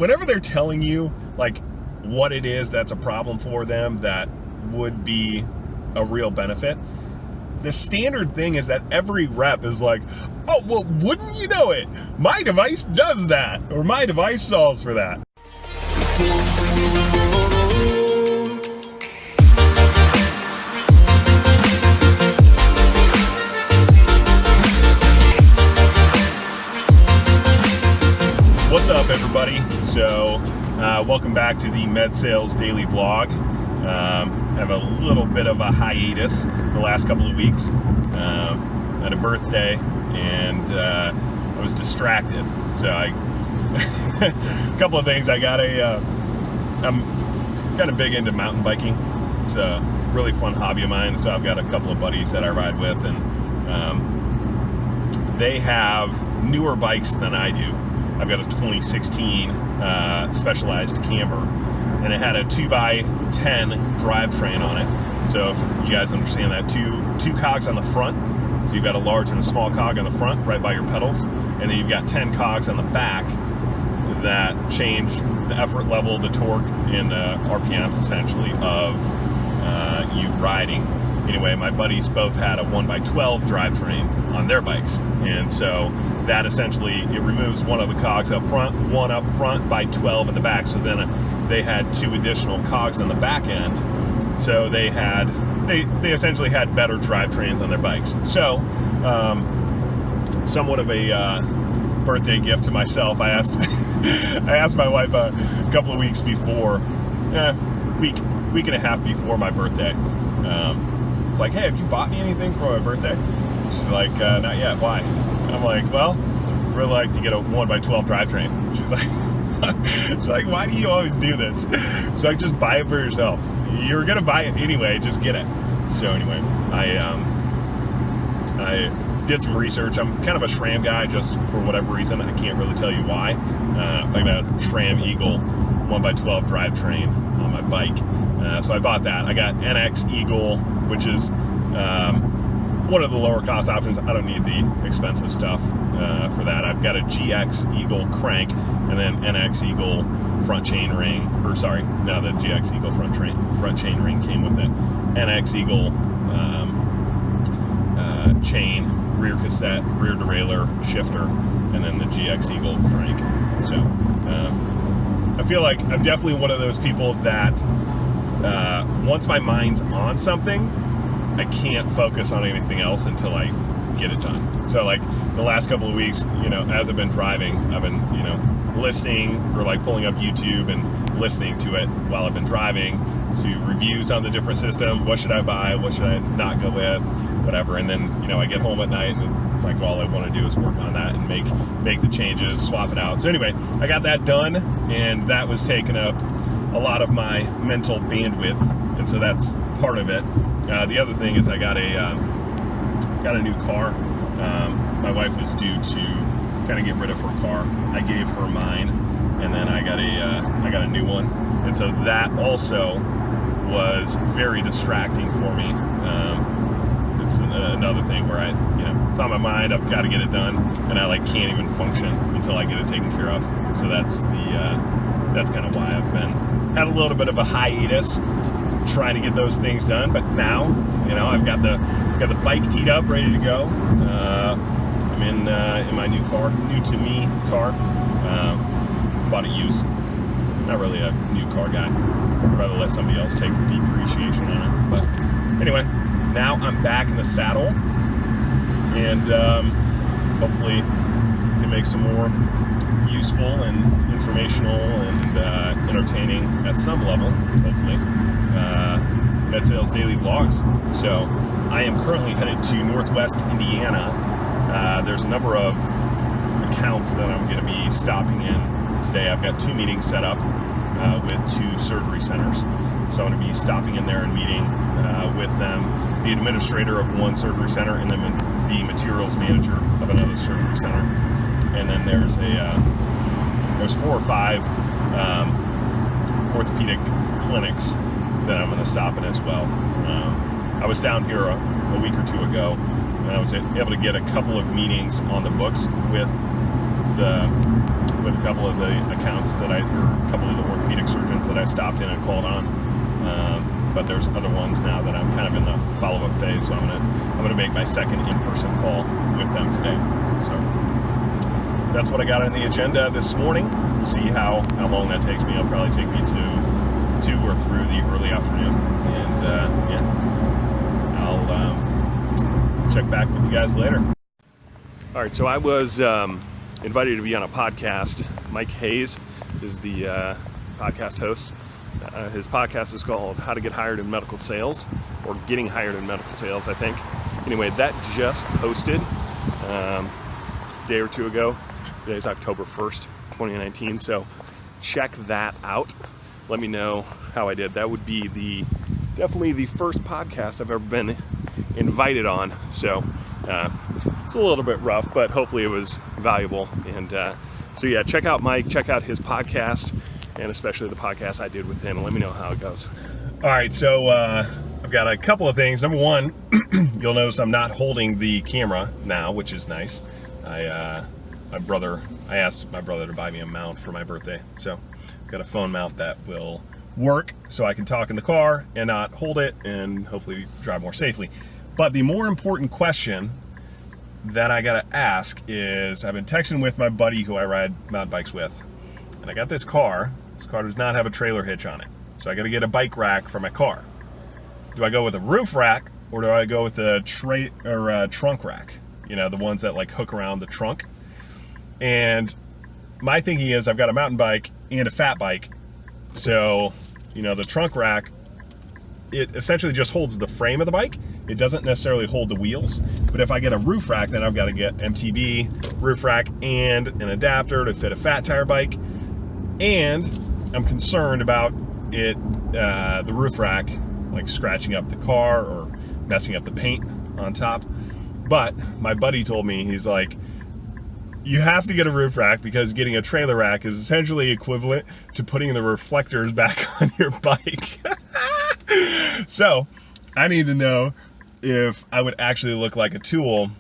whenever they're telling you like what it is that's a problem for them that would be a real benefit, the standard thing is that every rep is like, oh, well, wouldn't you know it? My device does that, or my device solves for that. What's up, everybody? So, welcome back to the MedSales daily vlog. I have a little bit of a hiatus the last couple of weeks. I had a birthday and I was distracted. So a couple of things. I'm kind of big into mountain biking. It's a really fun hobby of mine. So I've got a couple of buddies that I ride with, and they have newer bikes than I do. I've got a 2016 Specialized camber, and it had a 2x10 drivetrain on it. So if you guys understand that, two cogs on the front. So you've got a large and a small cog on the front right by your pedals, and then you've got 10 cogs on the back that change the effort level, the torque, and the RPMs essentially of you riding. Anyway, my buddies both had a 1x12 drivetrain on their bikes, and so that essentially, it removes one of the cogs up front, one up front by 12 in the back. So then they had two additional cogs on the back end. So they essentially had better drivetrains on their bikes. So, somewhat of a birthday gift to myself. I asked my wife a couple of weeks before, week and a half before my birthday. It's like, hey, have you bought me anything for my birthday? She's like, not yet. Why? I'm like, well, I'd really like to get a 1x12 drivetrain. She's like, why do you always do this? She's like, just buy it for yourself. You're gonna buy it anyway, just get it. So anyway, I did some research. I'm kind of a SRAM guy, just for whatever reason. I can't really tell you why. Like a SRAM Eagle 1x12 drivetrain on my bike. So I bought that. I got NX Eagle, which is one of the lower cost options. I don't need the expensive stuff for that. I've got a GX Eagle crank, and then NX Eagle front chain ring, or sorry, no, the GX Eagle front chain ring came with it. NX Eagle chain, rear cassette, rear derailleur, shifter, and then the GX Eagle crank. So I feel like I'm definitely one of those people that once my mind's on something, I can't focus on anything else until I get it done. So like the last couple of weeks, as I've been driving, I've been, listening or like pulling up YouTube and listening to it while I've been driving, to reviews on the different systems. What should I buy? What should I not go with? Whatever. And then, I get home at night and it's like all I want to do is work on that and make the changes, swap it out. So anyway, I got that done, and that was taking up a lot of my mental bandwidth. And so that's part of it. The other thing is I got a new car. My wife was due to kind of get rid of her car. I gave her mine, and then I got a new one. And so that also was very distracting for me. It's another thing where it's on my mind. I've got to get it done, and I can't even function until I get it taken care of. So that's kind of why I've had a little bit of a hiatus, trying to get those things done. But now, I've got the bike teed up, ready to go. I'm in my new to me car. Bought it used. Not really a new car guy. I'd rather let somebody else take the depreciation on it. But anyway, now I'm back in the saddle, and hopefully can make some more useful and informational and entertaining at some level, hopefully, MedSales daily vlogs. So I am currently headed to Northwest Indiana. There's a number of accounts that I'm going to be stopping in today. I've got 2 meetings set up with 2 surgery centers. So I'm going to be stopping in there and meeting with them, the administrator of one surgery center, and then the materials manager of another surgery center. And then there's 4 or 5 orthopedic clinics that I'm going to stop in as well. I was down here a week or 2 ago, and I was able to get a couple of meetings on the books with the with a couple of the accounts or a couple of the orthopedic surgeons that I stopped in and called on. But there's other ones now that I'm kind of in the follow-up phase, so I'm gonna make my second in-person call with them today. So that's what I got on the agenda this morning. We'll see how long that takes me. It'll probably take me to or through the early afternoon, and I'll check back with you guys later. All right, so I was invited to be on a podcast. Mike Hayes is the podcast host. His podcast is called How to Get Hired in Medical Sales, or Getting Hired in Medical Sales, I think. Anyway, that just posted a day or two ago. Today's October 1st, 2019, so check that out. Let me know how I did. That would be definitely the first podcast I've ever been invited on, so it's a little bit rough, but hopefully it was valuable. And so yeah, check out Mike, check out his podcast, and especially the podcast I did with him, and let me know how it goes. All right, so I've got a couple of things. Number one, you'll notice I'm not holding the camera now, which is nice. I asked my brother to buy me a mount for my birthday, so I've got a phone mount that will work so I can talk in the car and not hold it and hopefully drive more safely. But the more important question that I gotta ask is, I've been texting with my buddy who I ride mountain bikes with, and I got this car. This car does not have a trailer hitch on it, so I gotta get a bike rack for my car. Do I go with a roof rack, or do I go with a trunk rack? You know, the ones that like hook around the trunk. And my thinking is, I've got a mountain bike and a fat bike, so you know, the trunk rack, it essentially just holds the frame of the bike. It doesn't necessarily hold the wheels. But if I get a roof rack, then I've got to get MTB, roof rack, and an adapter to fit a fat tire bike. And I'm concerned about it, the roof rack, like scratching up the car or messing up the paint on top. But my buddy told me, he's like, you have to get a roof rack because getting a trailer rack is essentially equivalent to putting the reflectors back on your bike. So I need to know if I would actually look like a tool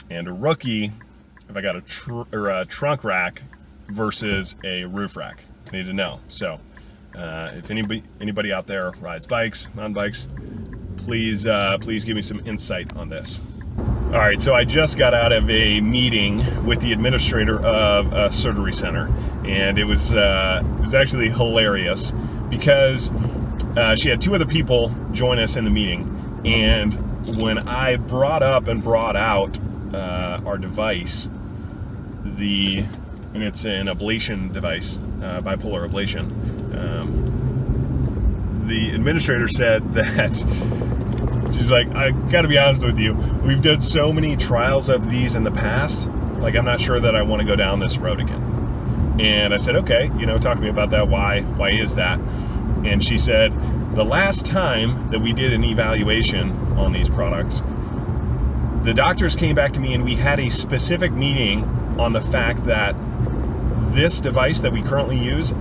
and a rookie if I got a trunk rack versus a roof rack. I need to know. So if anybody out there rides bikes, mountain bikes, please give me some insight on this. All right, so I just got out of a meeting with the administrator of a surgery center, and it was actually hilarious because she had two other people join us in the meeting, and when I brought up and brought out our device, and it's an ablation device, bipolar ablation, the administrator said that she's like, I gotta be honest with you, we've done so many trials of these in the past, like I'm not sure that I want to go down this road again. And I said, okay, talk to me about that. Why is that? And she said, the last time that we did an evaluation on these products, the doctors came back to me and we had a specific meeting on the fact that this device that we currently use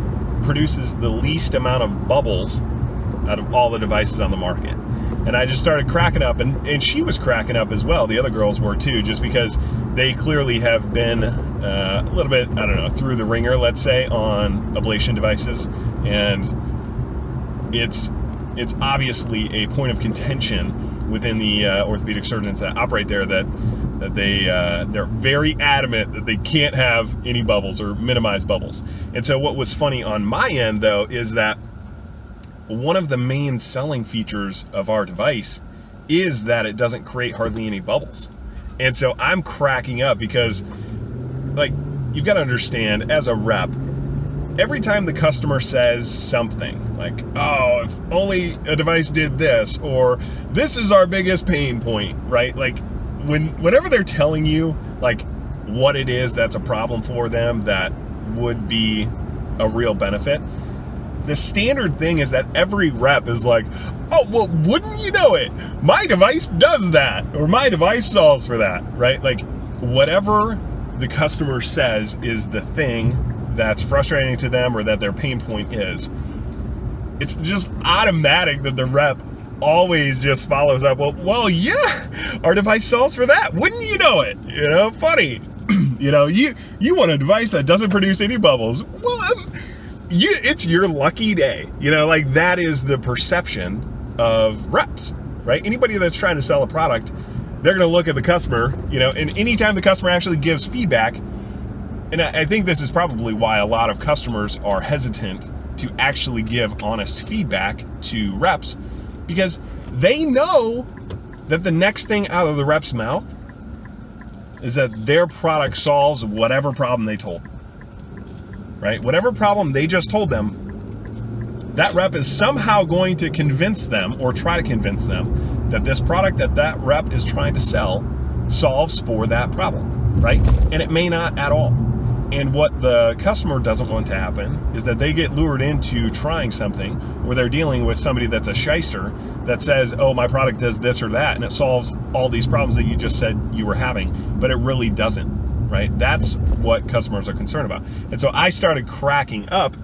produces the least amount of bubbles out of all the devices on the market. And I just started cracking up, and she was cracking up as well. The other girls were too, just because they clearly have been a little bit, I don't know, through the ringer, let's say, on ablation devices. And it's obviously a point of contention within the orthopedic surgeons that operate there that they're very adamant that they can't have any bubbles or minimize bubbles. And so what was funny on my end, though, is that one of the main selling features of our device is that it doesn't create hardly any bubbles. And so I'm cracking up because, like, you've got to understand, as a rep, every time the customer says something like, oh, if only a device did this, or this is our biggest pain point, right? Like, whenever they're telling you, like, what it is that's a problem for them that would be a real benefit, the standard thing is that every rep is like, oh, well, wouldn't you know it? My device does that, or my device solves for that, right? Like, whatever the customer says is the thing that's frustrating to them or that their pain point is, it's just automatic that the rep always just follows up, well, yeah, our device solves for that. Wouldn't you know it? Funny. You know, you want a device that doesn't produce any bubbles. Well, it's your lucky day. You know, like that is the perception of reps, right? Anybody that's trying to sell a product, they're going to look at the customer, you know, and anytime the customer actually gives feedback, and I think this is probably why a lot of customers are hesitant to actually give honest feedback to reps, because they know that the next thing out of the rep's mouth is that their product solves whatever problem they told them, right? Whatever problem they just told them, that rep is somehow going to convince them or try to convince them that this product that rep is trying to sell solves for that problem, right? And it may not at all. And what the customer doesn't want to happen is that they get lured into trying something where they're dealing with somebody that's a shyster that says, oh, my product does this or that, and it solves all these problems that you just said you were having, but it really doesn't, right? That's what customers are concerned about. And so I started cracking up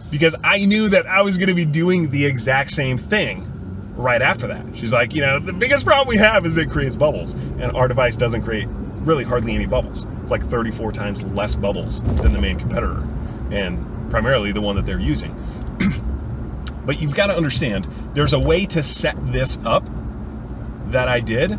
because I knew that I was going to be doing the exact same thing right after that. She's like, you know, the biggest problem we have is it creates bubbles, and our device doesn't create really hardly any bubbles. It's like 34 times less bubbles than the main competitor, and primarily the one that they're using. But you've got to understand, there's a way to set this up that I did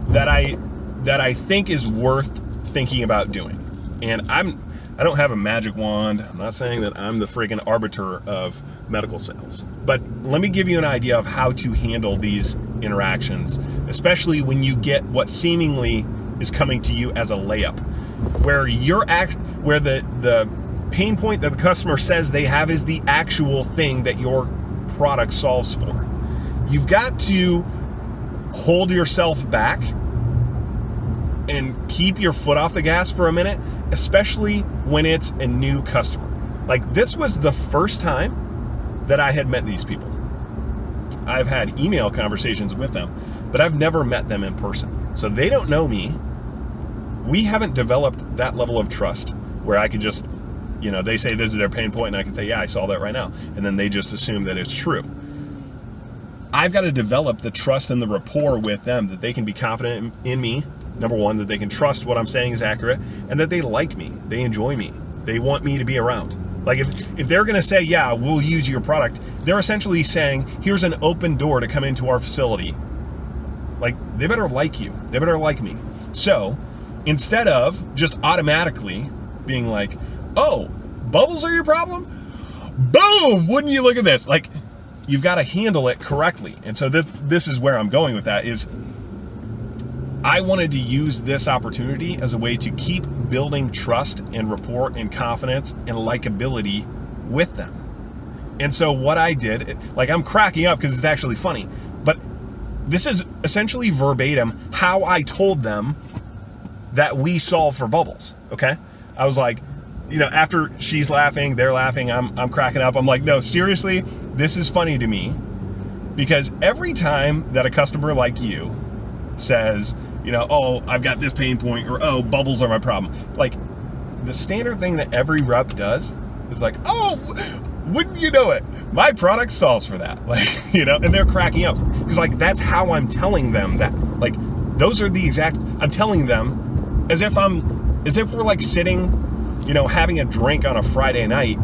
that I think is worth thinking about doing. And I don't have a magic wand. I'm not saying that I'm the freaking arbiter of medical sales, but let me give you an idea of how to handle these interactions, especially when you get what seemingly is coming to you as a layup, where where the pain point that the customer says they have is the actual thing that your product solves for. You've got to hold yourself back and keep your foot off the gas for a minute, especially when it's a new customer. Like, this was the first time that I had met these people. I've had email conversations with them, but I've never met them in person. So they don't know me. We haven't developed that level of trust where I could just, you know, they say this is their pain point and I can say, yeah, I saw that right now. And then they just assume that it's true. I've got to develop the trust and the rapport with them that they can be confident in me. Number one, that they can trust what I'm saying is accurate, and that they like me, they enjoy me, they want me to be around. Like if they're going to say, yeah, we'll use your product, they're essentially saying, here's an open door to come into our facility. Like, they better like you, they better like me. So instead of just automatically being like, oh, bubbles are your problem? Boom! Wouldn't you look at this? Like, you've got to handle it correctly. And so this is where I'm going with that, is I wanted to use this opportunity as a way to keep building trust and rapport and confidence and likability with them. And so what I did, like, I'm cracking up because it's actually funny, but this is essentially verbatim how I told them that we solve for bubbles, okay? I was like, you know, after she's laughing, they're laughing, I'm cracking up. I'm like, no, seriously, this is funny to me, because every time that a customer like you says, you know, oh, I've got this pain point, or oh, bubbles are my problem, like, the standard thing that every rep does is like, oh, wouldn't you know it, my product solves for that. Like, you know, and they're cracking up because, like, that's how I'm telling them that. Like, those are the exact, I'm telling them as if we're like sitting, you know, having a drink on a Friday night,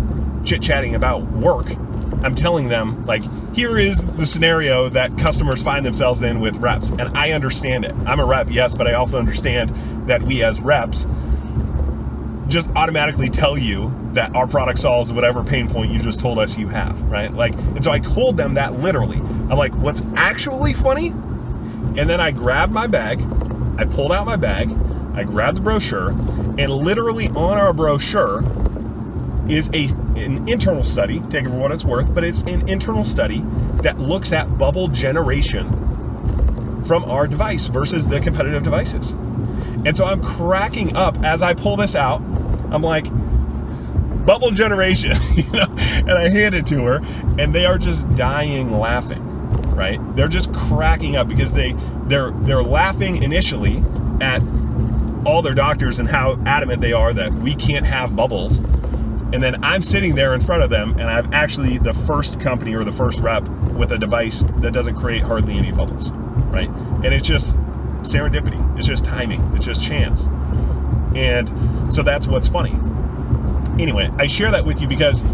chit-chatting about work. I'm telling them, like, here is the scenario that customers find themselves in with reps, and I understand it. I'm a rep, yes, but I also understand that we as reps just automatically tell you that our product solves whatever pain point you just told us you have, right? Like, and so I told them that literally. I'm like, what's actually funny? And then I grabbed my bag, I pulled out my bag, I grabbed the brochure, and literally on our brochure is an internal study, take it for what it's worth, but it's an internal study that looks at bubble generation from our device versus the competitive devices. And so I'm cracking up as I pull this out. I'm like, bubble generation, you know, and I hand it to her, and they are just dying laughing, right? They're just cracking up because they're laughing initially at all their doctors and how adamant they are that we can't have bubbles. And then I'm sitting there in front of them, and I'm actually the first company or the first rep with a device that doesn't create hardly any bubbles, right? And it's just serendipity. It's just timing. It's just chance. And so that's what's funny. Anyway, I share that with you because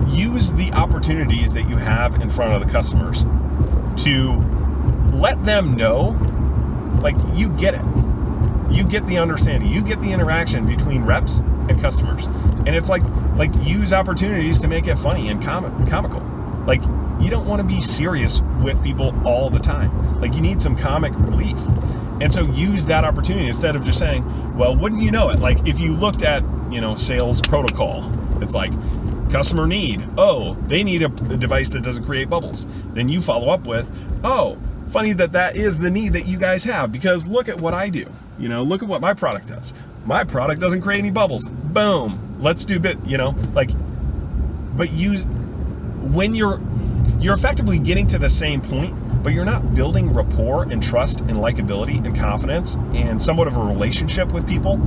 use the opportunities that you have in front of the customers to let them know, like, you get it. You get the understanding. You get the interaction between reps and customers. And it's like use opportunities to make it funny and comical. Like, you don't want to be serious with people all the time. Like, you need some comic relief. And so use that opportunity instead of just saying, well, wouldn't you know it? Like, if you looked at, sales protocol, it's like, customer need. Oh, they need a device that doesn't create bubbles. Then you follow up with, oh, funny that is the need that you guys have, because look at what I do. Look at what my product does. My product doesn't create any bubbles. Boom. Let's do but use, when you're effectively getting to the same point, but you're not building rapport and trust and likability and confidence and somewhat of a relationship with people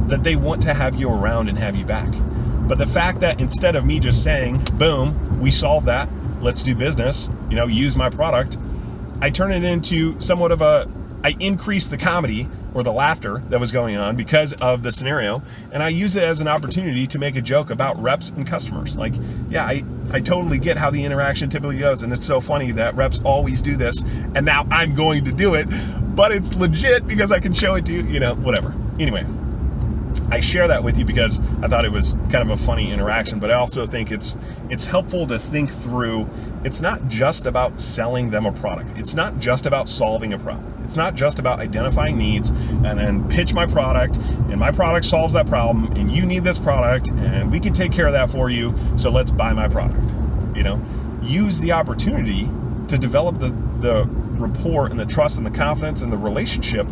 that they want to have you around and have you back. But the fact that instead of me just saying, boom, we solved that, let's do business, use my product, I turn it into somewhat of I increase the comedy or the laughter that was going on because of the scenario, and I use it as an opportunity to make a joke about reps and customers. Like, yeah, I totally get how the interaction typically goes, and it's so funny that reps always do this, and now I'm going to do it, but it's legit because I can show it to you, whatever. Anyway, I share that with you because I thought it was kind of a funny interaction, but I also think it's helpful to think through. It's not just about selling them a product. It's not just about solving a problem. It's not just about identifying needs and then pitch my product, and my product solves that problem, and you need this product, and we can take care of that for you, so let's buy my product. Use the opportunity to develop the rapport and the trust and the confidence and the relationship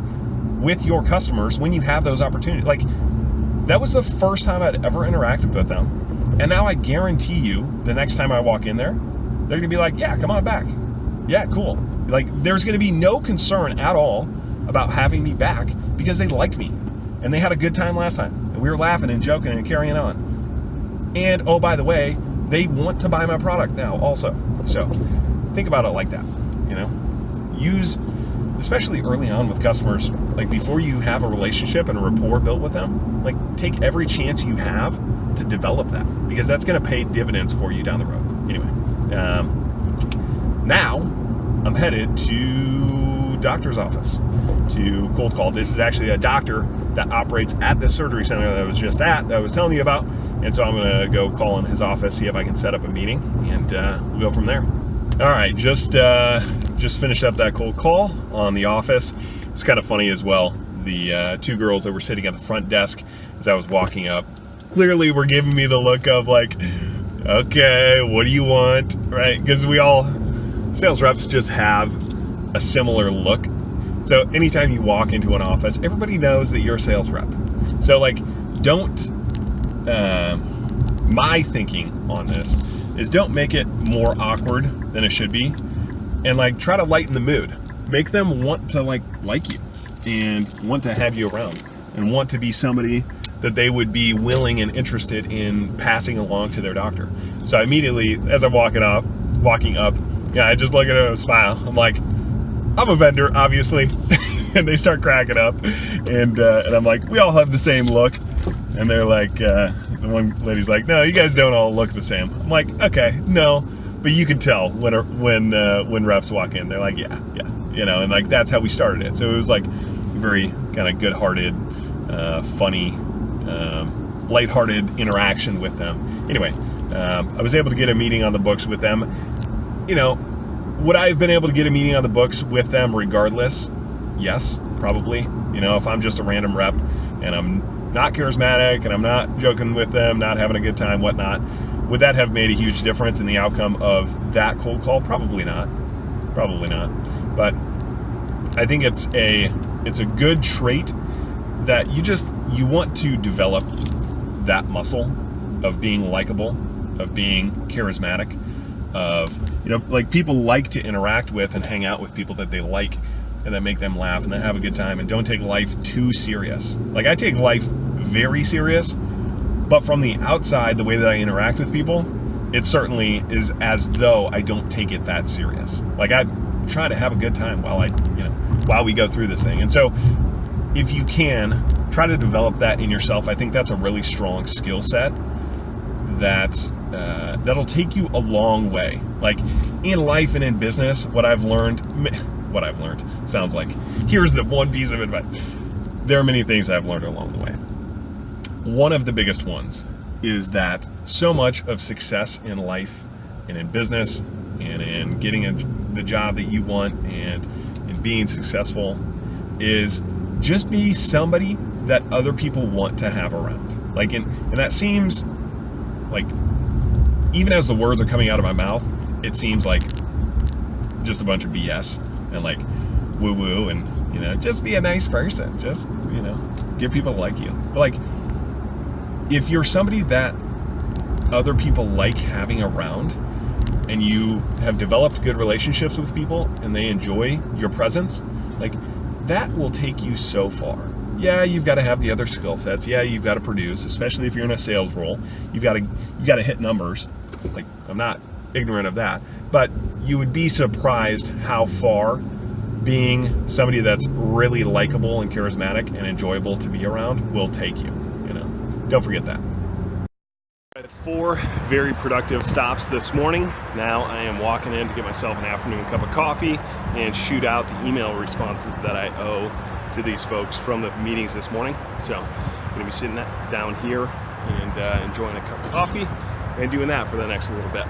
with your customers when you have those opportunities. Like, that was the first time I'd ever interacted with them. And now I guarantee you, the next time I walk in there, they're gonna be like, yeah, come on back. Yeah, cool. Like, there's gonna be no concern at all about having me back because they like me. And they had a good time last time. And we were laughing and joking and carrying on. And, oh, by the way, they want to buy my product now also. So think about it like that, Use, especially early on with customers, like before you have a relationship and a rapport built with them, like take every chance you have to develop that, because that's going to pay dividends for you down the road. Anyway, now I'm headed to doctor's office to cold call. This is actually a doctor that operates at the surgery center that I was just at, that I was telling you about. And so I'm going to go call in his office, see if I can set up a meeting, and we'll go from there. All right, just finished up that cold call on the office. It's kind of funny as well. The two girls that were sitting at the front desk as I was walking up clearly were giving me the look of like, okay, what do you want, right? Because sales reps just have a similar look. So anytime you walk into an office, everybody knows that you're a sales rep. So like, my thinking on this is don't make it more awkward than it should be, and like try to lighten the mood. Make them want to like you and want to have you around and want to be somebody that they would be willing and interested in passing along to their doctor. So immediately, as I'm walking up, I just look at them and smile. I'm like, I'm a vendor, obviously. And they start cracking up, and I'm like, we all have the same look. And they're like, the one lady's like, no, you guys don't all look the same. I'm like, okay, no, but you can tell when reps walk in. They're like, yeah, and like that's how we started it. So it was like very kind of good-hearted, funny, lighthearted interaction with them. Anyway, I was able to get a meeting on the books with them. Would I have been able to get a meeting on the books with them regardless? Yes, probably. If I'm just a random rep and I'm not charismatic and I'm not joking with them, not having a good time, whatnot, would that have made a huge difference in the outcome of that cold call? Probably not. But I think it's a good trait that you want to develop, that muscle of being likable, of being charismatic, of, like people like to interact with and hang out with people that they like and that make them laugh and that have a good time, and don't take life too serious. Like, I take life very serious, but from the outside, the way that I interact with people, it certainly is as though I don't take it that serious. Like, I try to have a good time while we go through this thing. And so if you can, try to develop that in yourself. I think that's a really strong skill set that'll take you a long way. Like in life and in business, what I've learned sounds like here's the one piece of advice. There are many things I've learned along the way. One of the biggest ones is that so much of success in life and in business and in getting the job that you want and in being successful is just be somebody that other people want to have around. Like, and that seems like, even as the words are coming out of my mouth, it seems like just a bunch of BS and like woo-woo and, just be a nice person. Just, get people to like you. But like, if you're somebody that other people like having around and you have developed good relationships with people and they enjoy your presence, like that will take you so far. Yeah, you've got to have the other skill sets. Yeah, you've got to produce, especially if you're in a sales role. You got to hit numbers. Like, I'm not ignorant of that, but you would be surprised how far being somebody that's really likable and charismatic and enjoyable to be around will take you. Don't forget that. I had 4 very productive stops this morning. Now I am walking in to get myself an afternoon cup of coffee and shoot out the email responses that I owe to these folks from the meetings this morning. So I'm going to be sitting down here and enjoying a cup of coffee and doing that for the next little bit.